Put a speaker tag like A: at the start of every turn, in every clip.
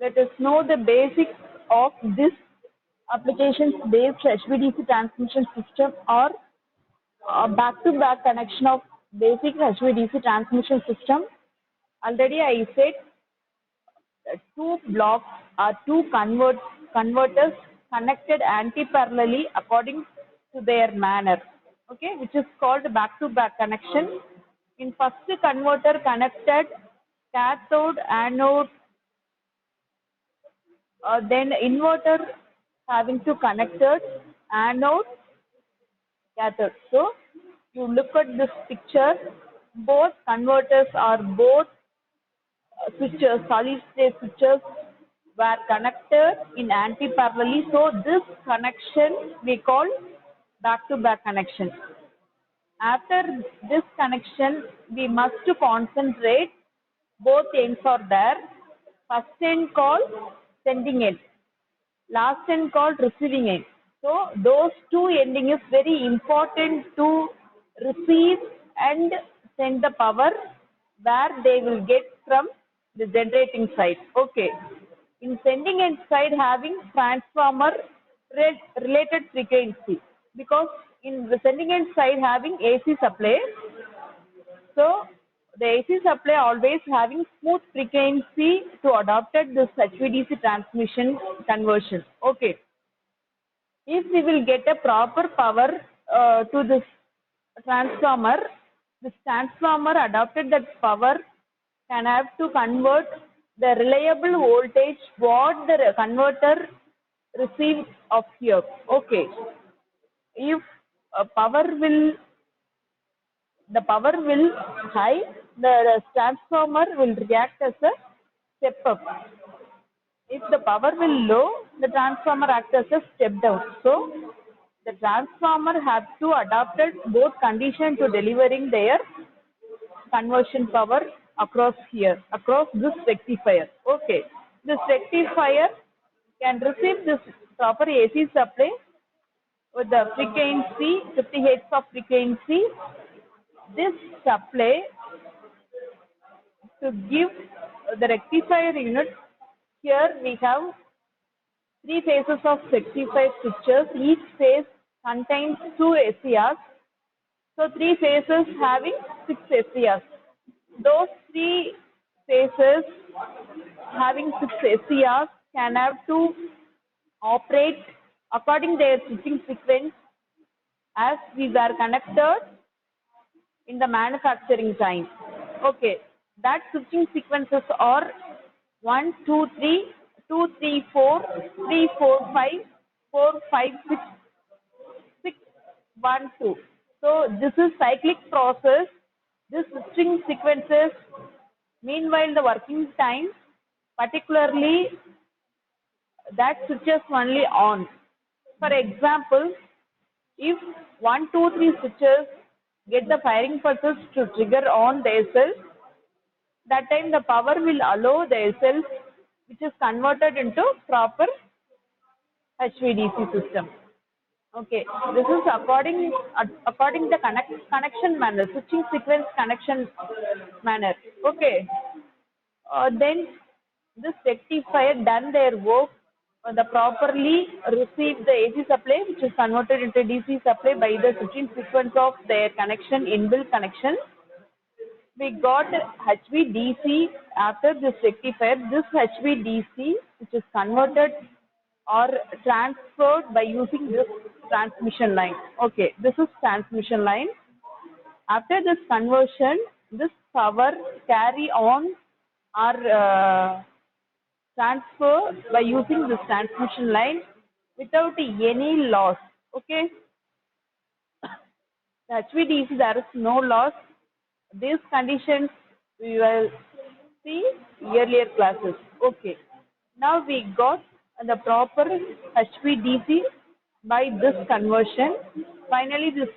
A: let us know the basics of this applications based HVDC transmission system or back-to-back connection of basic HVDC transmission system. Already I said two blocks are two converters connected anti-parallelly according to their manner, okay, which is called back-to-back connection. In first converter connected cathode, anode, then inverter having two connectors, anode, cathode. So you look at this picture, both converters are both switches, solid state switches were connected in anti-parallelly. So this connection we call back-to-back connection. After this connection, we must concentrate both ends are there. First end called sending end, last end called receiving end. So those two ending is very important to receive and send the power where they will get from the generating side. Okay. In sending end side having transformer related frequency, because in the sending end side having AC supply. So the AC supply always having smooth frequency to adopted this HVDC transmission conversion. Okay. If we will get a proper power to this transformer, this transformer adopted that power can have to convert the reliable voltage what the converter receives of here. Okay. If the power will high, the transformer will react as a step up. If the power will low, the transformer acts as a step down. So the transformer have to adopt both condition to delivering their conversion power across here, across this rectifier. Okay. This rectifier can receive this proper AC supply with the frequency 50 Hz of frequency. This supply to give the rectifier unit, here we have three phases of rectifier switches. Each phase contains two SCRs. So three phases having six SCRs. Those three phases having six SCRs can have to operate according their switching sequence as we were connected in the manufacturing time. Okay, that switching sequences are 1, 2, 3, 2, 3, 4, 3, 4, 5, 4, 5, 6, 6, 1, 2. So this is cyclic process. This switching sequences, meanwhile the working time, particularly that switches only on. For example, if 1, 2, 3 switches get the firing pulses to trigger on the SL, that time the power will allow the SL, which is converted into proper HVDC system. Okay, this is according the connection manner, switching sequence connection manner. Okay, then this rectifier done their work, the properly received the AC supply, which is converted into DC supply by the switching sequence of their connection, inbuilt connection. We got HVDC after this rectifier. This HVDC, which is converted or transferred by using this transmission line. Okay, this is transmission line. After this conversion, this power carry on or transfer by using this transmission line without any loss. Okay, the HVDC there is no loss. These conditions we will see earlier classes. Okay, now we got the proper HVDC by this conversion. Finally, this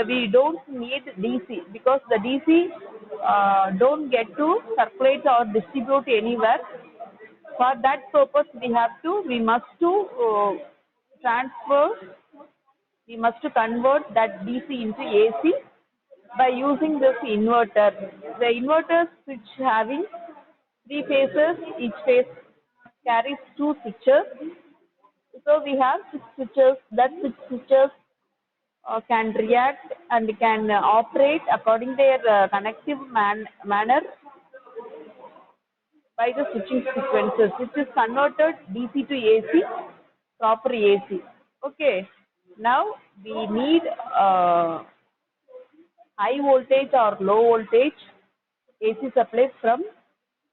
A: we don't need DC because the DC don't get to circulate or distribute anywhere. For that purpose, we must transfer, we must convert that DC into AC by using this inverter. The inverter switch having three phases, each phase carries two switches. So we have six switches. That six switches can react and can operate according their connective manner by the switching sequences, which is converted DC to AC, proper AC. Okay. Now we need high voltage or low voltage AC supplies from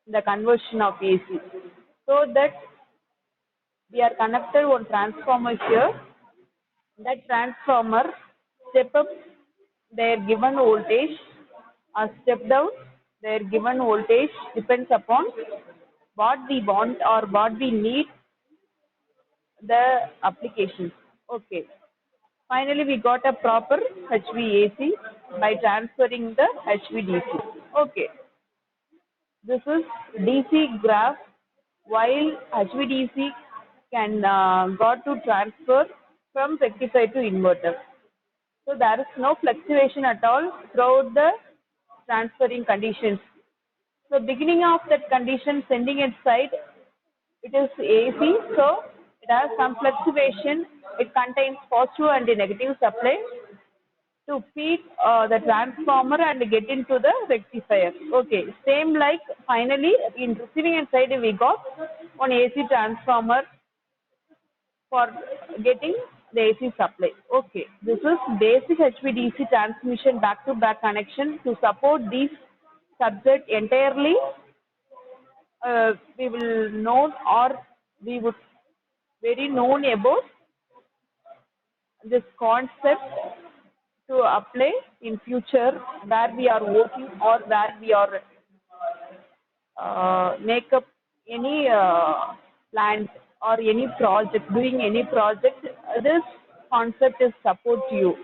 A: the conversion of AC. So that we are connected one transformer here. That transformer step up their given voltage or step down their given voltage depends upon what we want or what we need the applications. Okay. Finally, we got a proper HVAC by transferring the HVDC. Okay. This is DC graph while HVDC can got to transfer from rectifier to inverter. So there is no fluctuation at all throughout the transferring conditions. So beginning of that condition sending it side, it is AC, so it has some fluctuation. It contains positive and negative supply to feed the transformer and get into the rectifier. Okay, same like finally in receiving end side we got one AC transformer for getting the AC supply. Okay, this is basic HVDC transmission back-to-back connection. To support this subject entirely, we will know or we would very known about this concept to apply in future where we are working or where we are make up any plans or any project, doing any project, this concept is support to you.